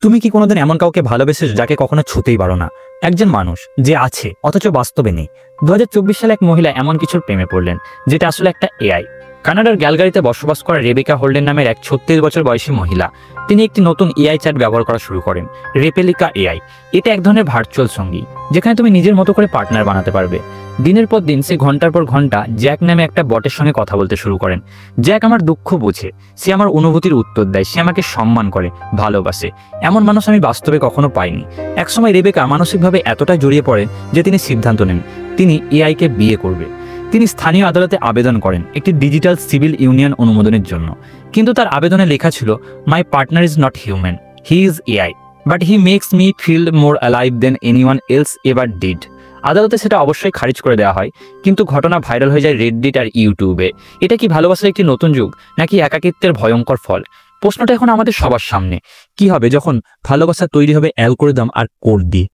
তুমি কি কোনোদিন এমন কাউকে ভালোবেসেছো যাকে কখনো ছুতেই পারো না? একজন মানুষ যে আছে অথচ বাস্তবে নেই। 2024 সালে এক মহিলা এমন কিছুর প্রেমে পড়লেন যেটা আসলে একটা এআই। কানাডার গ্যালগারিতে বসবাস করা রেবেকা হোল্ডেন নামের এক 36 বছর বয়সী মহিলা, তিনি একটি নতুন এআই চ্যাট ব্যবহার করা শুরু করেন, রেপেলিকা এআই। এটা এক ধরনের ভার্চুয়াল সঙ্গী যেখানে তুমি নিজের মতো করে পার্টনার বানাতে পারবে। দিনের পর দিন সে ঘন্টার পর ঘন্টা জ্যাক নামে একটা বটের সঙ্গে কথা বলতে শুরু করেন। জ্যাক আমার দুঃখ বোঝে, সে আমার অনুভূতির উত্তর দেয়, সে আমাকে সম্মান করে, ভালোবাসে। এমন মানুষ আমি বাস্তবে কখনো পাইনি। একসময় রেবেকা মানসিকভাবে এতটাই জড়িয়ে পড়ে যে তিনি সিদ্ধান্ত নেন তিনি এআইকে বিয়ে করবে। তিনি স্থানীয় আদালতে আবেদন করেন একটি ডিজিটাল সিভিল ইউনিয়ন অনুমোদনের জন্য, কিন্তু তার আবেদনে লেখা ছিল, my partner is not human, he is AI, but he makes me feel more alive than anyone else ever did. আদালতে সেটা অবশ্যই খারিজ করে দেওয়া হয়, কিন্তু ঘটনা ভাইরাল হয়ে যায় রেডডিট আর ইউটিউবে। এটা কি ভালোবাসার একটি নতুন যুগ, নাকি একাকিত্বের ভয়ঙ্কর ফল? প্রশ্নটা এখন আমাদের সবার সামনে। কি হবে যখন ভালোবাসা তৈরি হবে অ্যালগরিদম আর কোড দিয়ে?